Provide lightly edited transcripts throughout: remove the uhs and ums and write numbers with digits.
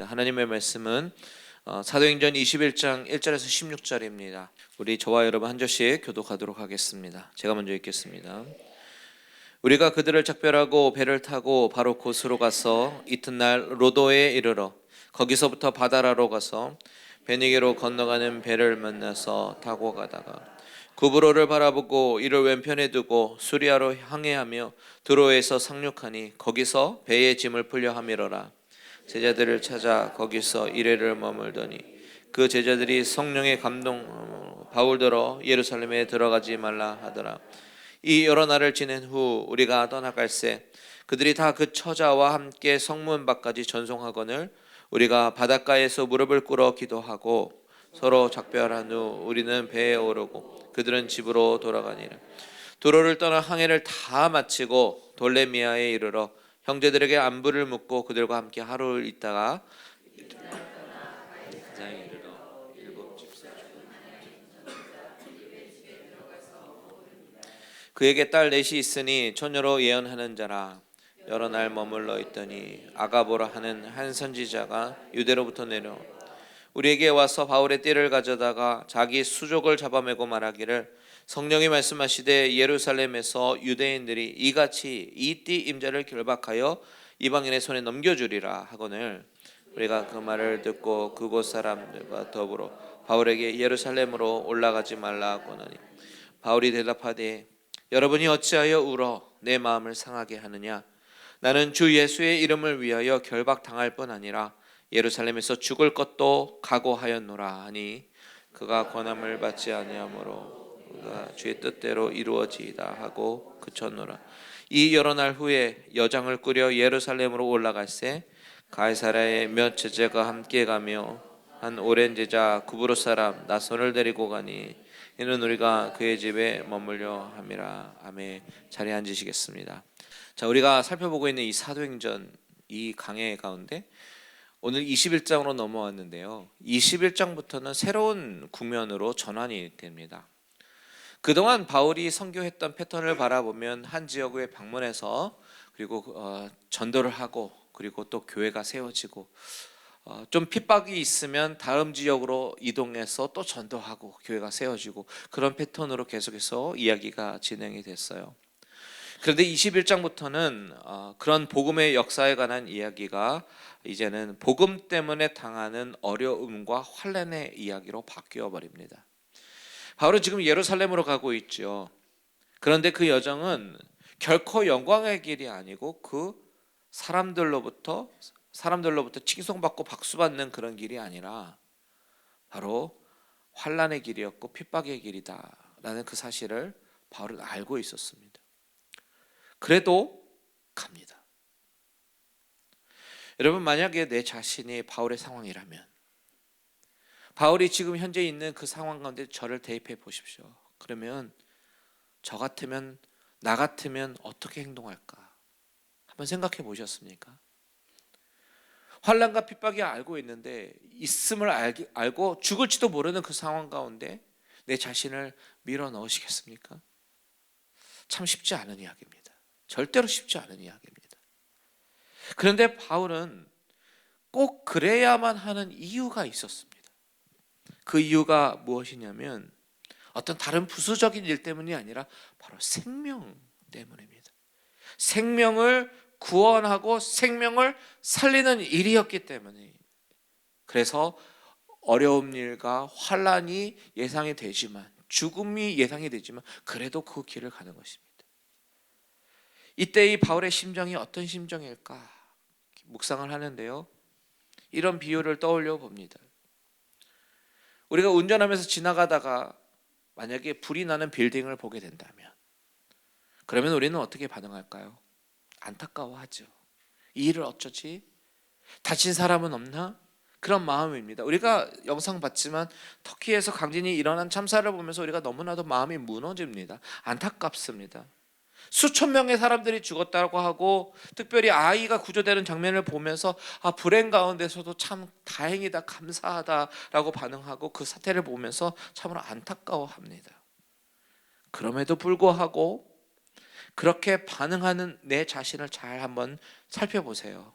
하겠습니다. 하나님의 말씀은 사도행전 21장 1절에서 16절입니다. 우리 저와 여러분 한 절씩 교독하도록 하겠습니다. 제가 먼저 읽겠습니다. 우리가 그들을 작별하고 배를 타고 바로 곳으로 가서 이튿날 로도에 이르러 거기서부터 바다라로 가서 베니게로 건너가는 배를 만나서 타고 가다가 구브로를 바라보고 이를 왼편에 두고 수리아로 항해하며 드로에서 상륙하니 거기서 배의 짐을 풀려 함이러라. 제자들을 찾아 거기서 이레를 머물더니 그 제자들이 성령의 감동 바울더러 예루살렘에 들어가지 말라 하더라. 이 여러 날을 지낸 후 우리가 떠나갈새 그들이 다 그 처자와 함께 성문 밖까지 전송하거늘 우리가 바닷가에서 무릎을 꿇어 기도하고 서로 작별한 후 우리는 배에 오르고 그들은 집으로 돌아가니라. 도로를 떠나 항해를 다 마치고 돌레미아에 이르러 형제들에게 안부를 묻고 그들과 함께 하루 있다가 그에게 딸 넷이 있으니 처녀로 예언하는 자라. 여러 날 머물러 있더니 아가보라 하는 한 선지자가 유대로부터 내려 우리에게 와서 바울의 띠를 가져다가 자기 수족을 잡아매고 말하기를 성령이 말씀하시되 예루살렘에서 유대인들이 이같이 이 띠 임자를 결박하여 이방인의 손에 넘겨주리라 하거늘 우리가 그 말을 듣고 그곳 사람들과 더불어 바울에게 예루살렘으로 올라가지 말라 하거니와 바울이 대답하되 여러분이 어찌하여 울어 내 마음을 상하게 하느냐. 나는 주 예수의 이름을 위하여 결박당할 뿐 아니라 예루살렘에서 죽을 것도 각오하였노라 하니 그가 권함을 받지 아니하므로 그가 주의 뜻대로 이루어지이다 하고 그쳤노라. 이 여러 날 후에 여장을 꾸려 예루살렘으로 올라갈새 가이사랴에 몇 제자가 함께 가며 한 오랜 제자 구브로 사람 나손을 데리고 가니 이는 우리가 그의 집에 머물려 함이라. 아멘. 자리에 앉으시겠습니다. 자, 우리가 살펴보고 있는 이 사도행전 이 강해 가운데 오늘 21장으로 넘어왔는데요. 21장부터는 새로운 국면으로 전환이 됩니다. 그동안 바울이 선교했던 패턴을 바라보면 한 지역에 방문해서 그리고 전도를 하고 그리고 또 교회가 세워지고 좀 핍박이 있으면 다음 지역으로 이동해서 또 전도하고 교회가 세워지고 그런 패턴으로 계속해서 이야기가 진행이 됐어요. 그런데 21장부터는 그런 복음의 역사에 관한 이야기가 이제는 복음 때문에 당하는 어려움과 환난의 이야기로 바뀌어 버립니다. 바울은 지금 예루살렘으로 가고 있죠. 그런데 그 여정은 결코 영광의 길이 아니고 그 사람들로부터 칭송받고 박수받는 그런 길이 아니라 바로 환난의 길이었고 핍박의 길이다라는 그 사실을 바울은 알고 있었습니다. 그래도 갑니다. 여러분, 만약에 내 자신이 바울의 상황이라면 바울이 지금 현재 있는 그 상황 가운데 저를 대입해 보십시오. 그러면 나 같으면 어떻게 행동할까? 한번 생각해 보셨습니까? 환난과 핍박이 알고 있는데 있음을 알고 죽을지도 모르는 그 상황 가운데 내 자신을 밀어 넣으시겠습니까? 참 쉽지 않은 이야기입니다. 절대로 쉽지 않은 이야기입니다. 그런데 바울은 꼭 그래야만 하는 이유가 있었습니다. 그 이유가 무엇이냐면 어떤 다른 부수적인 일 때문이 아니라 바로 생명 때문입니다. 생명을 구원하고 생명을 살리는 일이었기 때문에 그래서 어려운 일과 환난이 예상이 되지만 죽음이 예상이 되지만 그래도 그 길을 가는 것입니다. 이때 이 바울의 심정이 어떤 심정일까 묵상을 하는데요. 이런 비유를 떠올려 봅니다. 우리가 운전하면서 지나가다가 만약에 불이 나는 빌딩을 보게 된다면 그러면 우리는 어떻게 반응할까요? 안타까워하죠. 이 일을 어쩌지? 다친 사람은 없나? 그런 마음입니다. 우리가 영상 봤지만 터키에서 강진이 일어난 참사를 보면서 우리가 너무나도 마음이 무너집니다. 안타깝습니다. 수천 명의 사람들이 죽었다고 하고 특별히 아이가 구조되는 장면을 보면서 불행 가운데서도 참 다행이다 감사하다라고 반응하고 그 사태를 보면서 참으로 안타까워합니다. 그럼에도 불구하고 그렇게 반응하는 내 자신을 잘 한번 살펴보세요.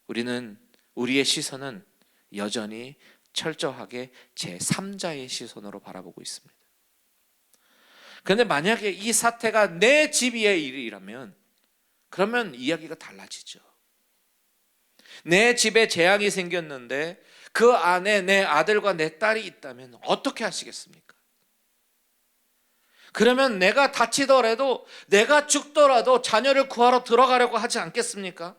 우리는 우리의 시선은 여전히 철저하게 제3자의 시선으로 바라보고 있습니다. 그런데 만약에 이 사태가 내 집 위의 일이라면 그러면 이야기가 달라지죠. 내 집에 재앙이 생겼는데 그 안에 내 아들과 내 딸이 있다면 어떻게 하시겠습니까? 그러면 내가 다치더라도, 내가 죽더라도 자녀를 구하러 들어가려고 하지 않겠습니까?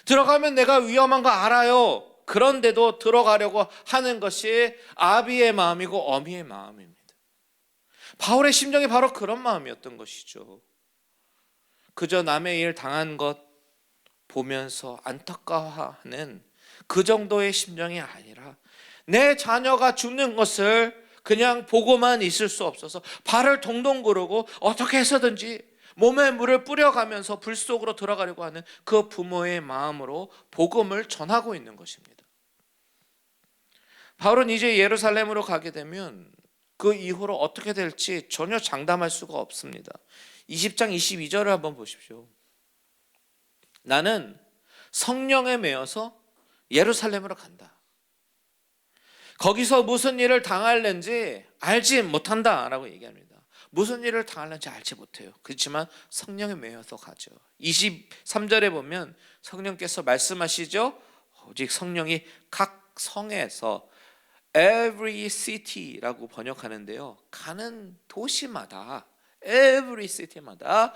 들어가면 내가 위험한 거 알아요. 그런데도 들어가려고 하는 것이 아비의 마음이고 어미의 마음입니다. 바울의 심정이 바로 그런 마음이었던 것이죠. 그저 남의 일 당한 것 보면서 안타까워하는 그 정도의 심정이 아니라 내 자녀가 죽는 것을 그냥 보고만 있을 수 없어서 발을 동동 구르고 어떻게 해서든지 몸에 물을 뿌려가면서 불 속으로 들어가려고 하는 그 부모의 마음으로 복음을 전하고 있는 것입니다. 바울은 이제 예루살렘으로 가게 되면 그 이후로 어떻게 될지 전혀 장담할 수가 없습니다. 20장 22절을 한번 보십시오. 나는 성령에 매여서 예루살렘으로 간다. 거기서 무슨 일을 당할는지 알지 못한다 라고 얘기합니다. 무슨 일을 당할는지 알지 못해요. 그렇지만 성령에 매여서 가죠. 23절에 보면 성령께서 말씀하시죠. 오직 성령이 각 성에서 every city라고 번역하는데요, 가는 도시마다 every city마다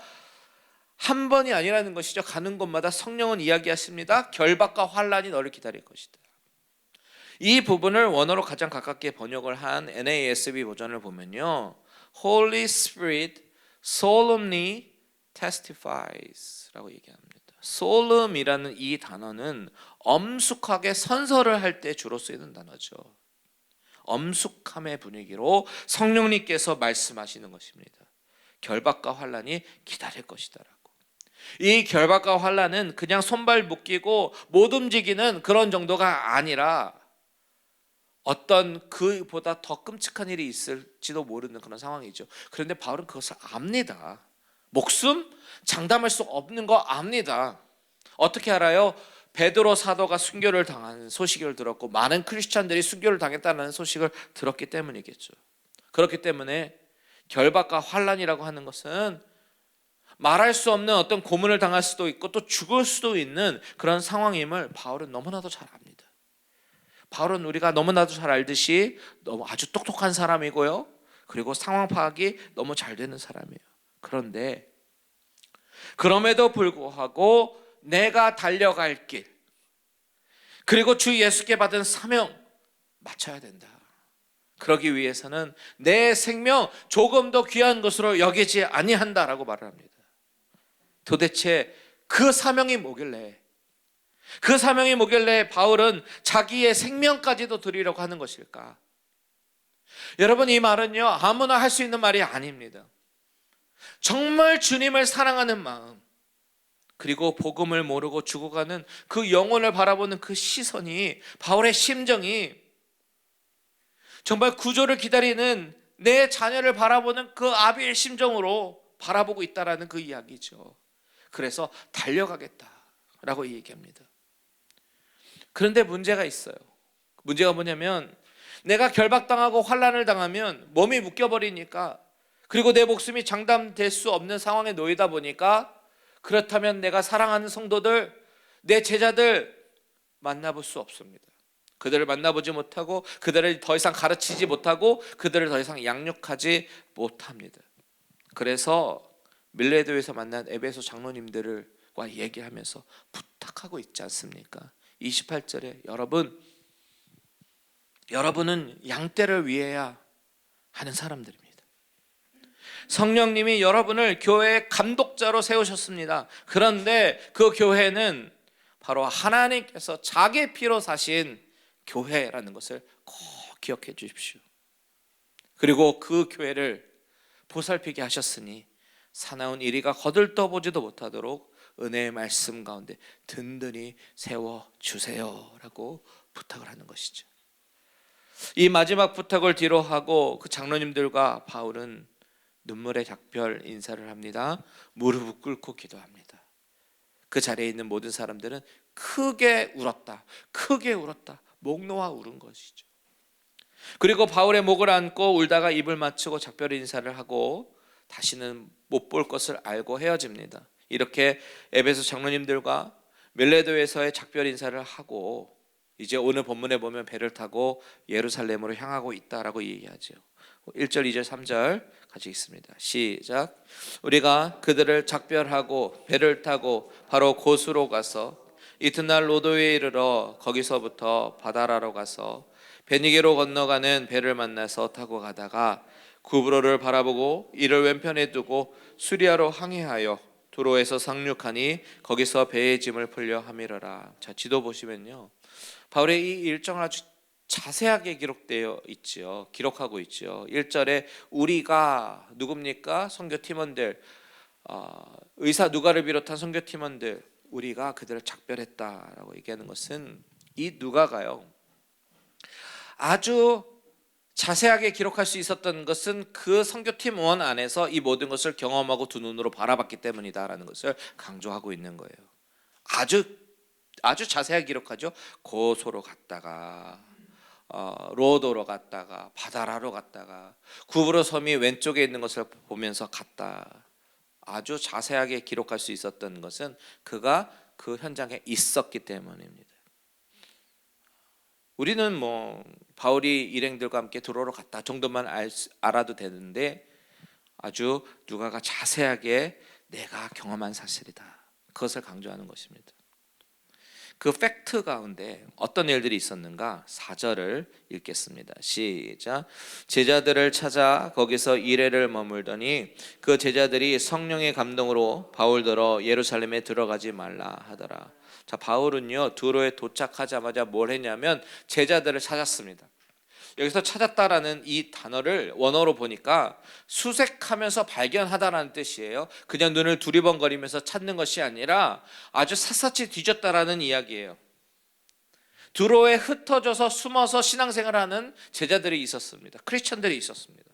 한 번이 아니라는 것이죠. 가는 곳마다 성령은 이야기하십니다. 결박과 환란이 너를 기다릴 것이다. 이 부분을 원어로 가장 가깝게 번역을 한 NASB 버전을 보면요, Holy Spirit solemnly testifies 라고 얘기합니다. solemn이라는 이 단어는 엄숙하게 선서를 할 때 주로 쓰이는 단어죠. 엄숙함의 분위기로 성령님께서 말씀하시는 것입니다. 결박과 환란이 기다릴 것이다라고. 이 결박과 환란은 그냥 손발 묶이고 못 움직이는 그런 정도가 아니라 어떤 그보다 더 끔찍한 일이 있을지도 모르는 그런 상황이죠. 그런데 바울은 그것을 압니다. 목숨 장담할 수 없는 거 압니다. 어떻게 알아요? 베드로 사도가 순교를 당한 소식을 들었고 많은 크리스찬들이 순교를 당했다는 소식을 들었기 때문이겠죠. 그렇기 때문에 결박과 환란이라고 하는 것은 말할 수 없는 어떤 고문을 당할 수도 있고 또 죽을 수도 있는 그런 상황임을 바울은 너무나도 잘 압니다. 바울은 우리가 너무나도 잘 알듯이 너무 아주 똑똑한 사람이고요, 그리고 상황 파악이 너무 잘 되는 사람이에요. 그런데 그럼에도 불구하고 내가 달려갈 길, 그리고 주 예수께 받은 사명 맞춰야 된다. 그러기 위해서는 내 생명 조금 더 귀한 것으로 여기지 아니한다라고 말을 합니다. 도대체 그 사명이 뭐길래, 그 사명이 뭐길래 바울은 자기의 생명까지도 드리려고 하는 것일까? 여러분, 이 말은요 아무나 할 수 있는 말이 아닙니다. 정말 주님을 사랑하는 마음, 그리고 복음을 모르고 죽어가는 그 영혼을 바라보는 그 시선이, 바울의 심정이 정말 구조를 기다리는 내 자녀를 바라보는 그 아비의 심정으로 바라보고 있다라는 그 이야기죠. 그래서 달려가겠다라고 얘기합니다. 그런데 문제가 있어요. 문제가 뭐냐면 내가 결박당하고 환난을 당하면 몸이 묶여버리니까, 그리고 내 목숨이 장담될 수 없는 상황에 놓이다 보니까, 그렇다면 내가 사랑하는 성도들, 내 제자들 만나볼 수 없습니다. 그들을 만나보지 못하고 그들을 더 이상 가르치지 못하고 그들을 더 이상 양육하지 못합니다. 그래서 밀레도에서 만난 에베소 장로님들과 얘기하면서 부탁하고 있지 않습니까? 28절에 여러분은 양떼를 위해야 하는 사람들입니다. 성령님이 여러분을 교회의 감독자로 세우셨습니다. 그런데 그 교회는 바로 하나님께서 자기 피로 사신 교회라는 것을 꼭 기억해 주십시오. 그리고 그 교회를 보살피게 하셨으니 사나운 이리가 거들떠보지도 못하도록 은혜의 말씀 가운데 든든히 세워주세요 라고 부탁을 하는 것이죠. 이 마지막 부탁을 뒤로 하고 그 장로님들과 바울은 눈물의 작별 인사를 합니다. 무릎을 꿇고 기도합니다. 그 자리에 있는 모든 사람들은 크게 울었다. 크게 울었다. 목 놓아 울은 것이죠. 그리고 바울의 목을 안고 울다가 입을 맞추고 작별 인사를 하고 다시는 못 볼 것을 알고 헤어집니다. 이렇게 에베소 장로님들과 밀레도에서의 작별 인사를 하고 이제 오늘 본문에 보면 배를 타고 예루살렘으로 향하고 있다라고 얘기하죠. 1절, 2절, 3절 같이 읽습니다. 시작. 우리가 그들을 작별하고 배를 타고 바로 고수로 가서 이튿날 로도에 이르러 거기서부터 바다라로 가서 베니게로 건너가는 배를 만나서 타고 가다가 구브로를 바라보고 이를 왼편에 두고 수리아로 항해하여 두로에서 상륙하니 거기서 배의 짐을 풀려 함이러라. 자, 지도 보시면요, 바울의 이 일정을 아주 자세하게 기록되어 있지요. 기록하고 있지요. 1절에 우리가 누굽니까? 선교 팀원들, 의사 누가를 비롯한 선교 팀원들, 우리가 그들을 작별했다라고 얘기하는 것은 이 누가가요, 아주 자세하게 기록할 수 있었던 것은 그 선교팀원 안에서 이 모든 것을 경험하고 두 눈으로 바라봤기 때문이다라는 것을 강조하고 있는 거예요. 아주 자세하게 기록하죠. 고소로 갔다가 로도로 갔다가 바다라로 갔다가 구브로 섬이 왼쪽에 있는 것을 보면서 갔다. 아주 자세하게 기록할 수 있었던 것은 그가 그 현장에 있었기 때문입니다. 우리는 뭐 바울이 일행들과 함께 두로로 갔다 정도만 알아도 되는데 아주 누가가 자세하게 내가 경험한 사실이다, 그것을 강조하는 것입니다. 그 팩트 가운데 어떤 일들이 있었는가? 4절을 읽겠습니다. 시작. 제자들을 찾아 거기서 이레를 머물더니 그 제자들이 성령의 감동으로 바울더러 예루살렘에 들어가지 말라 하더라. 자, 바울은요 두로에 도착하자마자 뭘 했냐면 제자들을 찾았습니다. 여기서 찾았다라는 이 단어를 원어로 보니까 수색하면서 발견하다라는 뜻이에요. 그냥 눈을 두리번거리면서 찾는 것이 아니라 아주 샅샅이 뒤졌다라는 이야기예요. 두로에 흩어져서 숨어서 신앙생활하는 제자들이 있었습니다. 크리스천들이 있었습니다.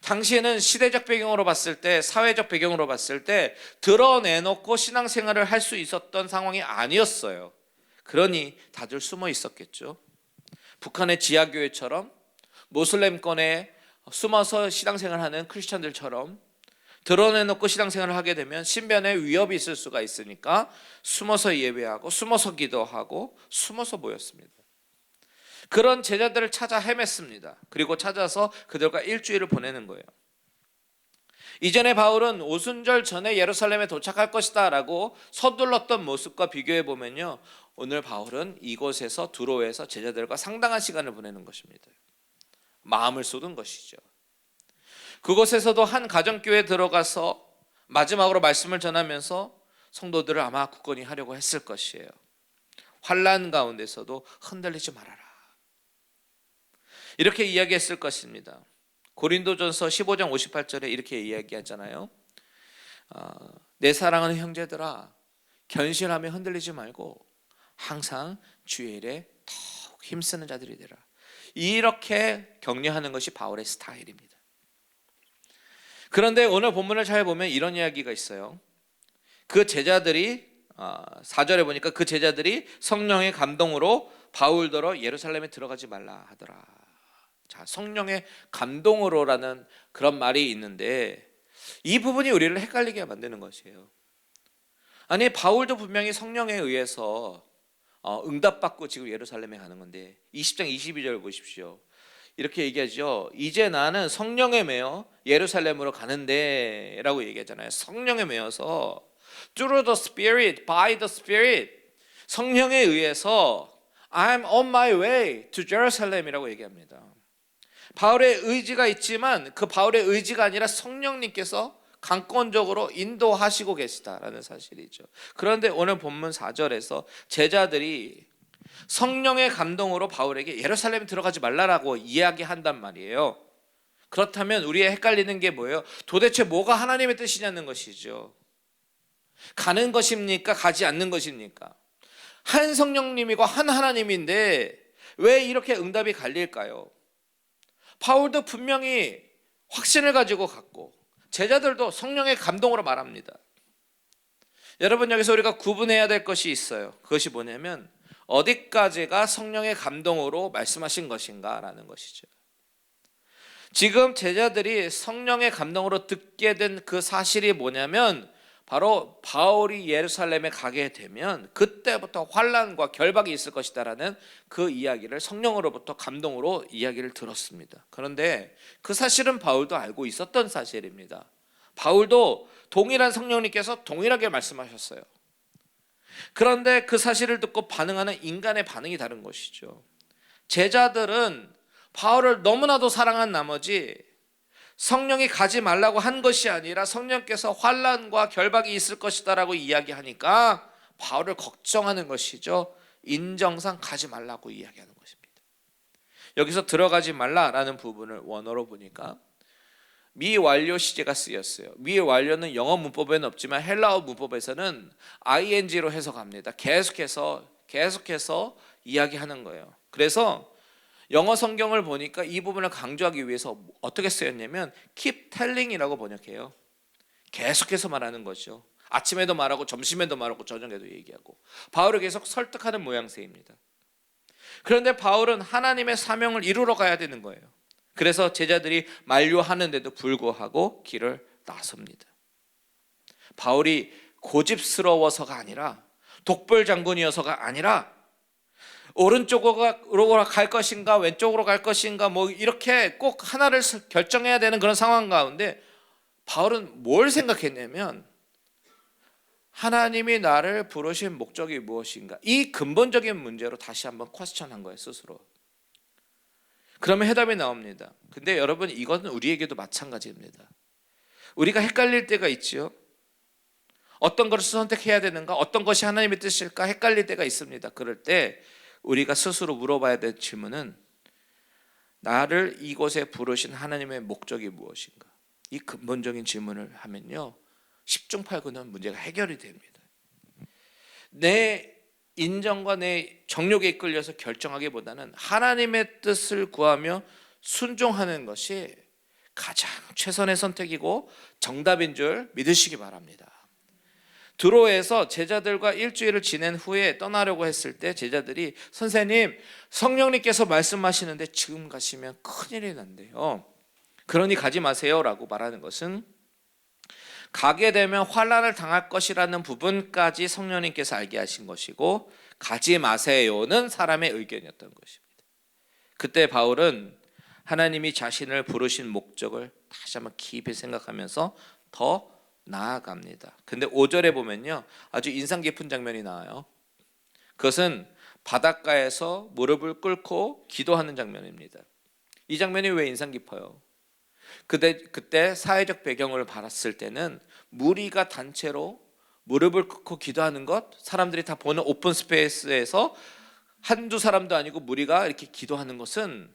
당시에는 시대적 배경으로 봤을 때, 사회적 배경으로 봤을 때 드러내놓고 신앙생활을 할 수 있었던 상황이 아니었어요. 그러니 다들 숨어 있었겠죠. 북한의 지하교회처럼 모슬렘권에 숨어서 신앙생활하는 크리스천들처럼 드러내놓고 신앙생활을 하게 되면 신변에 위협이 있을 수가 있으니까 숨어서 예배하고 숨어서 기도하고 숨어서 모였습니다. 그런 제자들을 찾아 헤맸습니다. 그리고 찾아서 그들과 일주일을 보내는 거예요. 이전에 바울은 오순절 전에 예루살렘에 도착할 것이다 라고 서둘렀던 모습과 비교해 보면요, 오늘 바울은 이곳에서 두로에서 제자들과 상당한 시간을 보내는 것입니다. 마음을 쏟은 것이죠. 그곳에서도 한 가정교회에 들어가서 마지막으로 말씀을 전하면서 성도들을 아마 굳건히 하려고 했을 것이에요. 환난 가운데서도 흔들리지 말아라, 이렇게 이야기했을 것입니다. 고린도전서 15장 58절에 이렇게 이야기하잖아요. 내 사랑하는 형제들아, 견실하며 흔들리지 말고 항상 주의 일에 더욱 힘쓰는 자들이 되라. 이렇게 격려하는 것이 바울의 스타일입니다. 그런데 오늘 본문을 잘 보면 이런 이야기가 있어요. 그 제자들이 4절에 보니까 그 제자들이 성령의 감동으로 바울더러 예루살렘에 들어가지 말라 하더라. 자, 성령의 감동으로라는 그런 말이 있는데 이 부분이 우리를 헷갈리게 만드는 것이에요. 아니, 바울도 분명히 성령에 의해서 응답받고 지금 예루살렘에 가는 건데 20장 22절 보십시오. 이렇게 얘기하죠. 이제 나는 성령에 매여 예루살렘으로 가는데 라고 얘기하잖아요. 성령에 매여서 through the Spirit, by the Spirit, 성령에 의해서 I'm on my way to Jerusalem 이라고 얘기합니다. 바울의 의지가 있지만 그 바울의 의지가 아니라 성령님께서 강권적으로 인도하시고 계시다라는 사실이죠. 그런데 오늘 본문 4절에서 제자들이 성령의 감동으로 바울에게 예루살렘에 들어가지 말라라고 이야기한단 말이에요. 그렇다면 우리의 헷갈리는 게 뭐예요? 도대체 뭐가 하나님의 뜻이냐는 것이죠. 가는 것입니까? 가지 않는 것입니까? 한 성령님이고 한 하나님인데 왜 이렇게 응답이 갈릴까요? 바울도 분명히 확신을 가지고 갔고 제자들도 성령의 감동으로 말합니다. 여러분, 여기서 우리가 구분해야 될 것이 있어요. 그것이 뭐냐면 어디까지가 성령의 감동으로 말씀하신 것인가 라는 것이죠. 지금 제자들이 성령의 감동으로 듣게 된 그 사실이 뭐냐면 바로 바울이 예루살렘에 가게 되면 그때부터 환난과 결박이 있을 것이다라는 그 이야기를 성령으로부터 감동으로 이야기를 들었습니다. 그런데 그 사실은 바울도 알고 있었던 사실입니다. 바울도 동일한 성령님께서 동일하게 말씀하셨어요. 그런데 그 사실을 듣고 반응하는 인간의 반응이 다른 것이죠. 제자들은 바울을 너무나도 사랑한 나머지 성령이 가지 말라고 한 것이 아니라 성령께서 환난과 결박이 있을 것이다라고 이야기하니까 바울을 걱정하는 것이죠. 인정상 가지 말라고 이야기하는 것입니다. 여기서 들어가지 말라라는 부분을 원어로 보니까 미완료 시제가 쓰였어요. 미완료는 영어 문법에는 없지만 헬라어 문법에서는 ing로 해석합니다. 계속해서 이야기하는 거예요. 그래서 영어 성경을 보니까 이 부분을 강조하기 위해서 어떻게 쓰였냐면 keep telling이라고 번역해요. 계속해서 말하는 거죠. 아침에도 말하고 점심에도 말하고 저녁에도 얘기하고 바울을 계속 설득하는 모양새입니다. 그런데 바울은 하나님의 사명을 이루러 가야 되는 거예요. 그래서 제자들이 만류하는데도 불구하고 길을 나섭니다. 바울이 고집스러워서가 아니라 독불 장군이어서가 아니라 오른쪽으로 갈 것인가 왼쪽으로 갈 것인가 뭐 이렇게 꼭 하나를 결정해야 되는 그런 상황 가운데 바울은 뭘 생각했냐면 하나님이 나를 부르신 목적이 무엇인가, 이 근본적인 문제로 다시 한번 퀘스천한 거예요, 스스로. 그러면 해답이 나옵니다. 근데 여러분, 이것은 우리에게도 마찬가지입니다. 우리가 헷갈릴 때가 있지요. 어떤 것을 선택해야 되는가, 어떤 것이 하나님의 뜻일까 헷갈릴 때가 있습니다. 그럴 때 우리가 스스로 물어봐야 될 질문은 나를 이곳에 부르신 하나님의 목적이 무엇인가, 이 근본적인 질문을 하면요 10중 8구는 문제가 해결이 됩니다. 내 인정과 내 정욕에 이끌려서 결정하기보다는 하나님의 뜻을 구하며 순종하는 것이 가장 최선의 선택이고 정답인 줄 믿으시기 바랍니다. 드로에서 제자들과 일주일을 지낸 후에 떠나려고 했을 때 제자들이 선생님, 성령님께서 말씀하시는데 지금 가시면 큰일이 난대요. 그러니 가지 마세요 라고 말하는 것은 가게 되면 환난을 당할 것이라는 부분까지 성령님께서 알게 하신 것이고 가지 마세요는 사람의 의견이었던 것입니다. 그때 바울은 하나님이 자신을 부르신 목적을 다시 한번 깊이 생각하면서 더 나아갑니다. 근데 5절에 보면요 아주 인상 깊은 장면이 나와요. 그것은 바닷가에서 무릎을 꿇고 기도하는 장면입니다. 이 장면이 왜 인상 깊어요? 그때 사회적 배경을 봤을 때는 무리가 단체로 무릎을 꿇고 기도하는 것, 사람들이 다 보는 오픈 스페이스에서 한두 사람도 아니고 무리가 이렇게 기도하는 것은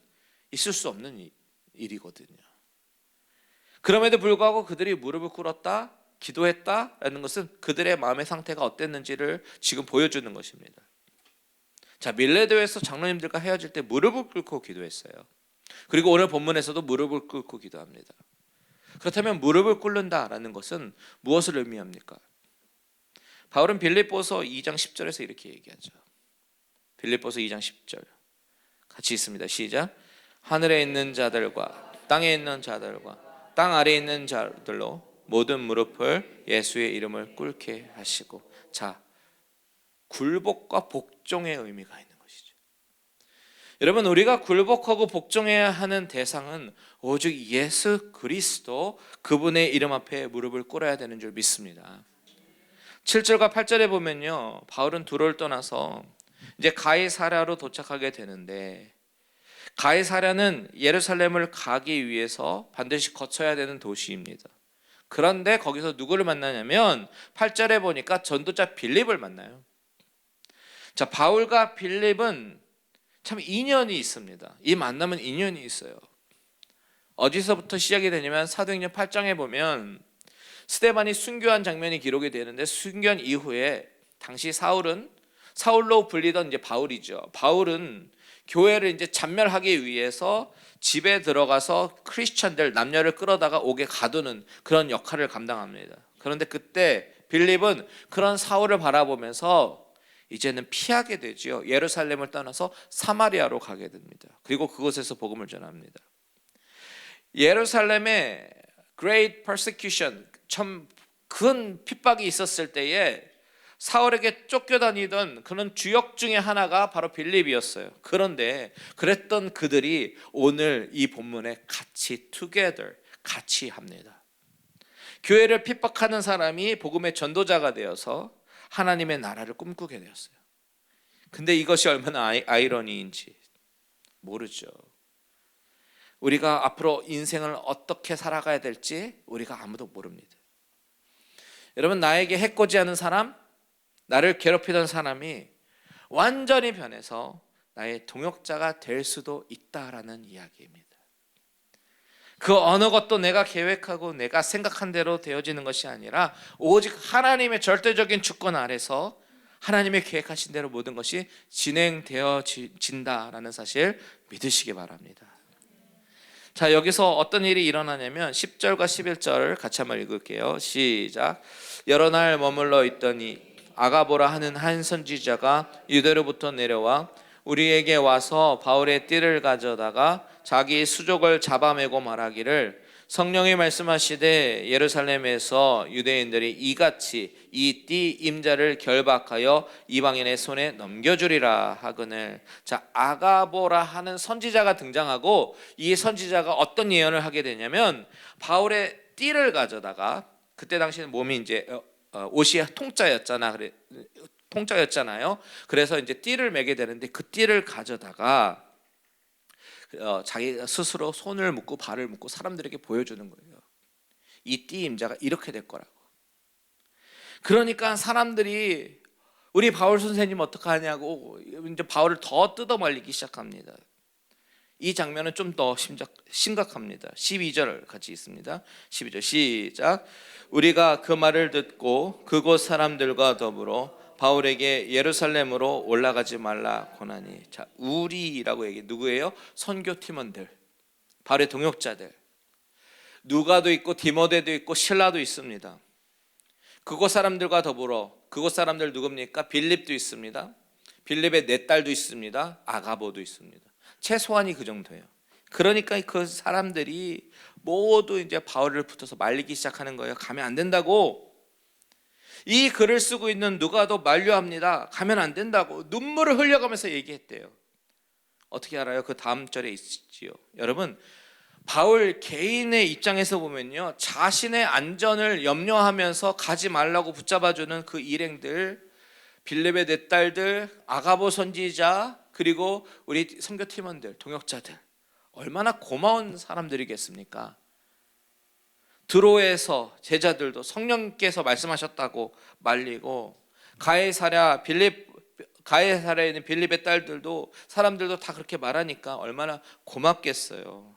있을 수 없는 일이거든요. 그럼에도 불구하고 그들이 무릎을 꿇었다, 기도했다라는 것은 그들의 마음의 상태가 어땠는지를 지금 보여주는 것입니다. 자, 밀레도에서 장로님들과 헤어질 때 무릎을 꿇고 기도했어요. 그리고 오늘 본문에서도 무릎을 꿇고 기도합니다. 그렇다면 무릎을 꿇는다라는 것은 무엇을 의미합니까? 바울은 빌립보서 2장 10절에서 이렇게 얘기하죠. 빌립보서 2장 10절 같이 있습니다. 시작. 하늘에 있는 자들과 땅에 있는 자들과 땅 아래에 있는 자들로 모든 무릎을 예수의 이름을 꿇게 하시고. 자, 굴복과 복종의 의미가 있는 것이죠. 여러분, 우리가 굴복하고 복종해야 하는 대상은 오직 예수 그리스도, 그분의 이름 앞에 무릎을 꿇어야 되는 줄 믿습니다. 7절과 8절에 보면요 바울은 두로를 떠나서 이제 가이사랴로 도착하게 되는데, 가이사랴는 예루살렘을 가기 위해서 반드시 거쳐야 되는 도시입니다. 그런데 거기서 누구를 만나냐면 8절에 보니까 전도자 빌립을 만나요. 자, 바울과 빌립은 참 인연이 있습니다. 이 만남은 인연이 있어요. 어디서부터 시작이 되냐면 사도행전 8장에 보면 스데반이 순교한 장면이 기록이 되는데, 순교한 이후에 당시 사울로 불리던 이제 바울이죠. 바울은 교회를 이제 잔멸하기 위해서 집에 들어가서 크리스천들 남녀를 끌어다가 옥에 가두는 그런 역할을 감당합니다. 그런데 그때 빌립은 그런 사울을 바라보면서 이제는 피하게 되지요. 예루살렘을 떠나서 사마리아로 가게 됩니다. 그리고 그곳에서 복음을 전합니다. 예루살렘에 Great Persecution, 참 큰 핍박이 있었을 때에 사울에게 쫓겨다니던 그런 주역 중에 하나가 바로 빌립이었어요. 그런데 그랬던 그들이 오늘 이 본문에 같이 together, 같이 합니다. 교회를 핍박하는 사람이 복음의 전도자가 되어서 하나님의 나라를 꿈꾸게 되었어요. 근데 이것이 얼마나 아이러니인지 모르죠. 우리가 앞으로 인생을 어떻게 살아가야 될지 우리가 아무도 모릅니다. 여러분, 나에게 해코지하는 사람, 나를 괴롭히던 사람이 완전히 변해서 나의 동역자가 될 수도 있다라는 이야기입니다. 그 어느 것도 내가 계획하고 내가 생각한 대로 되어지는 것이 아니라 오직 하나님의 절대적인 주권 아래서 하나님의 계획하신 대로 모든 것이 진행되어진다라는 사실 믿으시기 바랍니다. 자, 여기서 어떤 일이 일어나냐면 10절과 11절 같이 한번 읽을게요. 시작. 여러 날 머물러 있더니 아가보라 하는 한 선지자가 유대로부터 내려와 우리에게 와서 바울의 띠를 가져다가 자기 수족을 잡아매고 말하기를 성령이 말씀하시되 예루살렘에서 유대인들이 이같이 이 띠 임자를 결박하여 이방인의 손에 넘겨주리라 하거늘. 자, 아가보라 하는 선지자가 등장하고 이 선지자가 어떤 예언을 하게 되냐면 바울의 띠를 가져다가, 그때 당시에는 몸이 이제 옷이 통짜였잖아요. 그래서 이제 띠를 매게 되는데 그 띠를 가져다가 자기 스스로 손을 묶고 발을 묶고 사람들에게 보여주는 거예요. 이 띠 임자가 이렇게 될 거라고. 그러니까 사람들이 우리 바울 선생님 어떡하냐고 이제 바울을 더 뜯어말리기 시작합니다. 이 장면은 좀 더 심각합니다. 12절 같이 있습니다. 12절 시작. 우리가 그 말을 듣고 그곳 사람들과 더불어 바울에게 예루살렘으로 올라가지 말라 고나니. 자, 우리라고 얘기해. 누구예요? 선교 팀원들, 바울의 동역자들. 누가도 있고 디모데도 있고 실라도 있습니다. 그곳 사람들과 더불어, 그곳 사람들 누굽니까? 빌립도 있습니다. 빌립의 네 딸도 있습니다. 아가보도 있습니다. 최소한이 그 정도예요. 그러니까 그 사람들이 모두 이제 바울을 붙어서 말리기 시작하는 거예요. 가면 안 된다고. 이 글을 쓰고 있는 누가도 만류합니다. 가면 안 된다고 눈물을 흘려가면서 얘기했대요. 어떻게 알아요? 그 다음 절에 있지요. 여러분, 바울 개인의 입장에서 보면요, 자신의 안전을 염려하면서 가지 말라고 붙잡아주는 그 일행들, 빌립의 네 딸들, 아가보 선지자, 그리고 우리 선교팀원들, 동역자들, 얼마나 고마운 사람들이겠습니까? 드로에서 제자들도 성령께서 말씀하셨다고 말리고, 가이사랴에 있는 빌립의 딸들도, 사람들도 다 그렇게 말하니까 얼마나 고맙겠어요.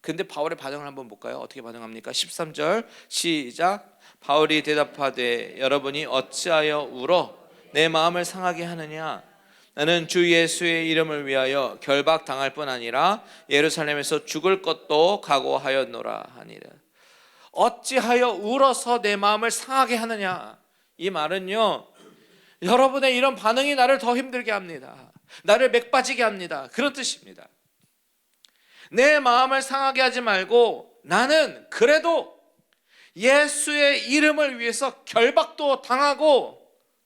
근데 바울의 반응을 한번 볼까요? 어떻게 반응합니까? 13절 시작. 바울이 대답하되 여러분이 어찌하여 울어 내 마음을 상하게 하느냐? 나는 주 예수의 이름을 위하여 결박당할 뿐 아니라 예루살렘에서 죽을 것도 각오하였노라 하니라. 어찌하여 울어서 내 마음을 상하게 하느냐? 이 말은요, 여러분의 이런 반응이 나를 더 힘들게 합니다. 나를 맥빠지게 합니다. 그런 뜻입니다. 내 마음을 상하게 하지 말고 나는 그래도 예수의 이름을 위해서 결박도 당하고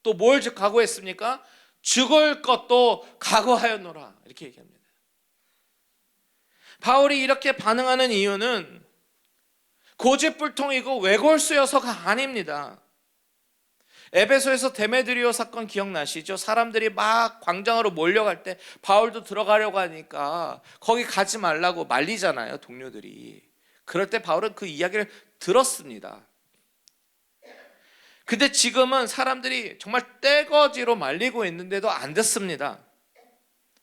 또 뭘 각오했습니까? 죽을 것도 각오하였노라, 이렇게 얘기합니다. 바울이 이렇게 반응하는 이유는 고집불통이고 외골수여서가 아닙니다. 에베소에서 데메드리오 사건 기억나시죠? 사람들이 막 광장으로 몰려갈 때 바울도 들어가려고 하니까 거기 가지 말라고 말리잖아요, 동료들이. 그럴 때 바울은 그 이야기를 들었습니다. 근데 지금은 사람들이 정말 떼거지로 말리고 있는데도 안 듣습니다.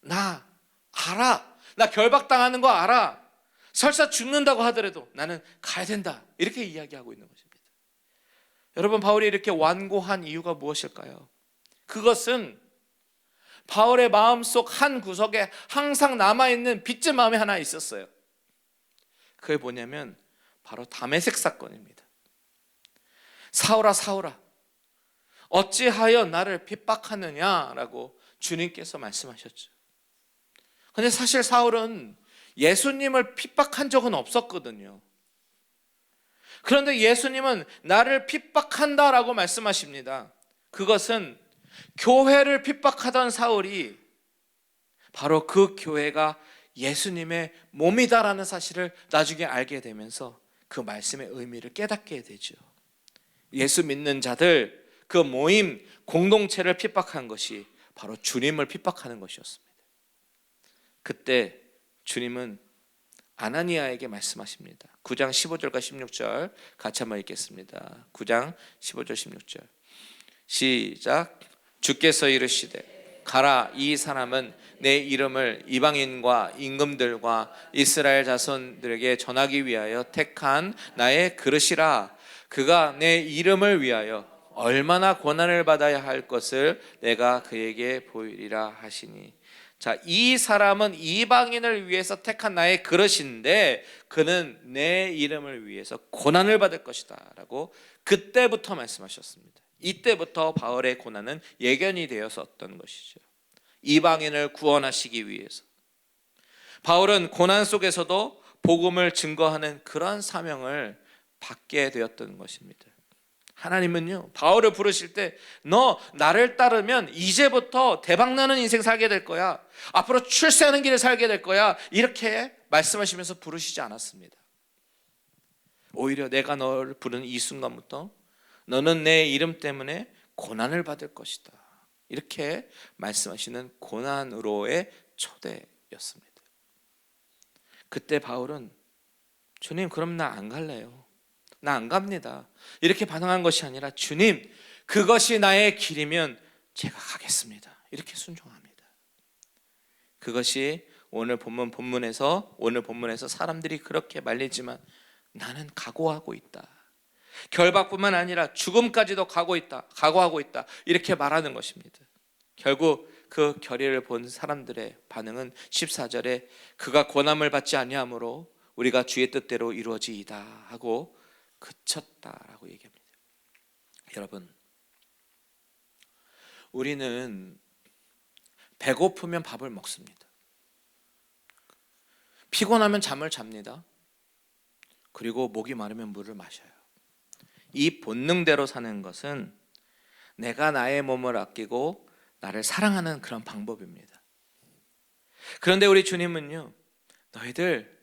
나 알아. 나 결박당하는 거 알아. 설사 죽는다고 하더라도 나는 가야 된다. 이렇게 이야기하고 있는 것입니다. 여러분, 바울이 이렇게 완고한 이유가 무엇일까요? 그것은 바울의 마음속 한 구석에 항상 남아있는 빚진 마음이 하나 있었어요. 그게 뭐냐면 바로 다메섹 사건입니다. 사울아 사울아 어찌하여 나를 핍박하느냐라고 주님께서 말씀하셨죠. 근데 사실 사울은 예수님을 핍박한 적은 없었거든요. 그런데 예수님은 나를 핍박한다라고 말씀하십니다. 그것은 교회를 핍박하던 사울이 바로 그 교회가 예수님의 몸이다라는 사실을 나중에 알게 되면서 그 말씀의 의미를 깨닫게 되죠. 예수 믿는 자들, 그 모임, 공동체를 핍박한 것이 바로 주님을 핍박하는 것이었습니다. 그때 주님은 아나니아에게 말씀하십니다. 9장 15절과 16절 같이 한번 읽겠습니다. 9장 15절 16절 시작. 주께서 이르시되 가라, 이 사람은 내 이름을 이방인과 임금들과 이스라엘 자손들에게 전하기 위하여 택한 나의 그릇이라. 그가 내 이름을 위하여 얼마나 고난을 받아야 할 것을 내가 그에게 보이리라 하시니. 자, 이 사람은 이방인을 위해서 택한 나의 그릇인데 그는 내 이름을 위해서 고난을 받을 것이다 라고 그때부터 말씀하셨습니다. 이때부터 바울의 고난은 예견이 되었었던 것이죠. 이방인을 구원하시기 위해서 바울은 고난 속에서도 복음을 증거하는 그런 사명을 받게 되었던 것입니다. 하나님은요, 바울을 부르실 때 너 나를 따르면 이제부터 대박나는 인생 살게 될 거야, 앞으로 출세하는 길을 살게 될 거야, 이렇게 말씀하시면서 부르시지 않았습니다. 오히려 내가 너를 부르는 이 순간부터 너는 내 이름 때문에 고난을 받을 것이다, 이렇게 말씀하시는 고난으로의 초대였습니다. 그때 바울은 주님, 그럼 나 안 갈래요, 나 안 갑니다, 이렇게 반응한 것이 아니라 주님, 그것이 나의 길이면 제가 가겠습니다, 이렇게 순종합니다. 그것이 오늘 본문에서 사람들이 그렇게 말리지만 나는 각오하고 있다, 결박뿐만 아니라 죽음까지도 각오하고 있다, 이렇게 말하는 것입니다. 결국 그 결의를 본 사람들의 반응은 14절에 그가 고난을 받지 아니하므로 우리가 주의 뜻대로 이루어지이다 하고 그쳤다라고 얘기합니다. 여러분, 우리는 배고프면 밥을 먹습니다. 피곤하면 잠을 잡니다. 그리고 목이 마르면 물을 마셔요. 이 본능대로 사는 것은 내가 나의 몸을 아끼고 나를 사랑하는 그런 방법입니다. 그런데 우리 주님은요, 너희들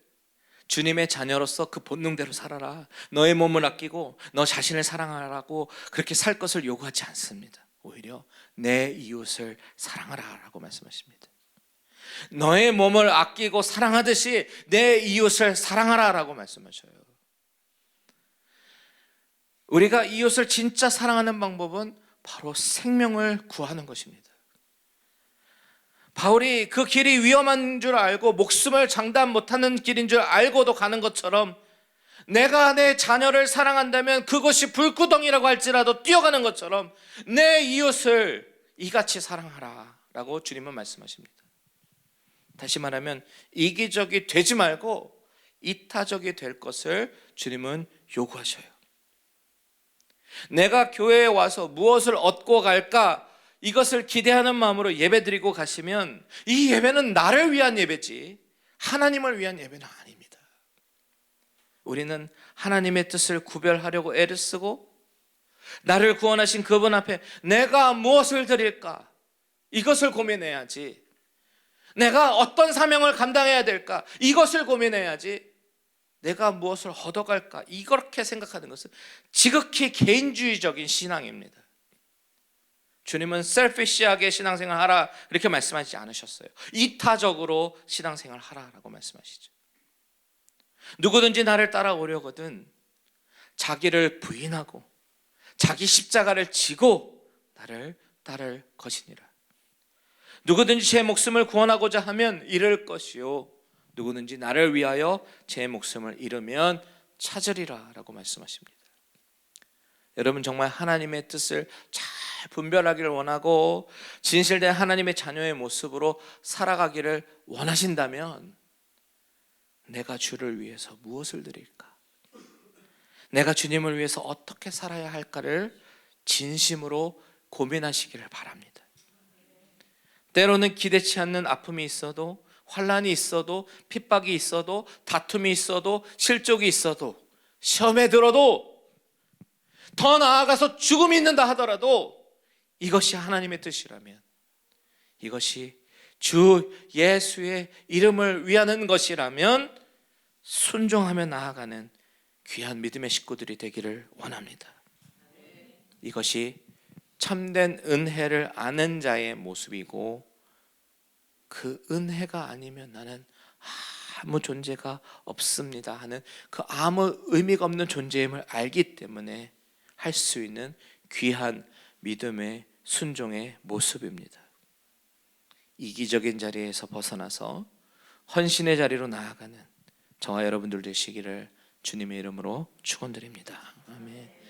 주님의 자녀로서 그 본능대로 살아라, 너의 몸을 아끼고 너 자신을 사랑하라고 그렇게 살 것을 요구하지 않습니다. 오히려 내 이웃을 사랑하라 라고 말씀하십니다. 너의 몸을 아끼고 사랑하듯이 내 이웃을 사랑하라 라고 말씀하셔요. 우리가 이웃을 진짜 사랑하는 방법은 바로 생명을 구하는 것입니다. 바울이 그 길이 위험한 줄 알고 목숨을 장담 못하는 길인 줄 알고도 가는 것처럼 내가 내 자녀를 사랑한다면 그것이 불구덩이라고 할지라도 뛰어가는 것처럼 내 이웃을 이같이 사랑하라 라고 주님은 말씀하십니다. 다시 말하면 이기적이 되지 말고 이타적이 될 것을 주님은 요구하셔요. 내가 교회에 와서 무엇을 얻고 갈까, 이것을 기대하는 마음으로 예배드리고 가시면 이 예배는 나를 위한 예배지 하나님을 위한 예배는 아닙니다. 우리는 하나님의 뜻을 구별하려고 애를 쓰고 나를 구원하신 그분 앞에 내가 무엇을 드릴까, 이것을 고민해야지, 내가 어떤 사명을 감당해야 될까, 이것을 고민해야지, 내가 무엇을 얻어갈까, 이렇게 생각하는 것은 지극히 개인주의적인 신앙입니다. 주님은 셀피시하게 신앙생활 하라 이렇게 말씀하시지 않으셨어요. 이타적으로 신앙생활 하라라고 말씀하시죠. 누구든지 나를 따라오려거든 자기를 부인하고 자기 십자가를 지고 나를 따를 것이니라. 누구든지 제 목숨을 구원하고자 하면 잃을 것이요, 누구든지 나를 위하여 제 목숨을 잃으면 찾으리라 라고 말씀하십니다. 여러분, 정말 하나님의 뜻을 잘 분별하기를 원하고 진실된 하나님의 자녀의 모습으로 살아가기를 원하신다면 내가 주를 위해서 무엇을 드릴까, 내가 주님을 위해서 어떻게 살아야 할까를 진심으로 고민하시기를 바랍니다. 때로는 기대치 않는 아픔이 있어도, 환난이 있어도, 핍박이 있어도, 다툼이 있어도, 실족이 있어도, 시험에 들어도, 더 나아가서 죽음이 있는다 하더라도 이것이 하나님의 뜻이라면, 이것이 주 예수의 이름을 위하는 것이라면 순종하며 나아가는 귀한 믿음의 식구들이 되기를 원합니다. 이것이 참된 은혜를 아는 자의 모습이고, 그 은혜가 아니면 나는 아무 존재가 없습니다 하는 그 아무 의미가 없는 존재임을 알기 때문에 할 수 있는 귀한 믿음의 순종의 모습입니다. 이기적인 자리에서 벗어나서 헌신의 자리로 나아가는 저와 여러분들 되시기를 주님의 이름으로 축원드립니다. 아멘.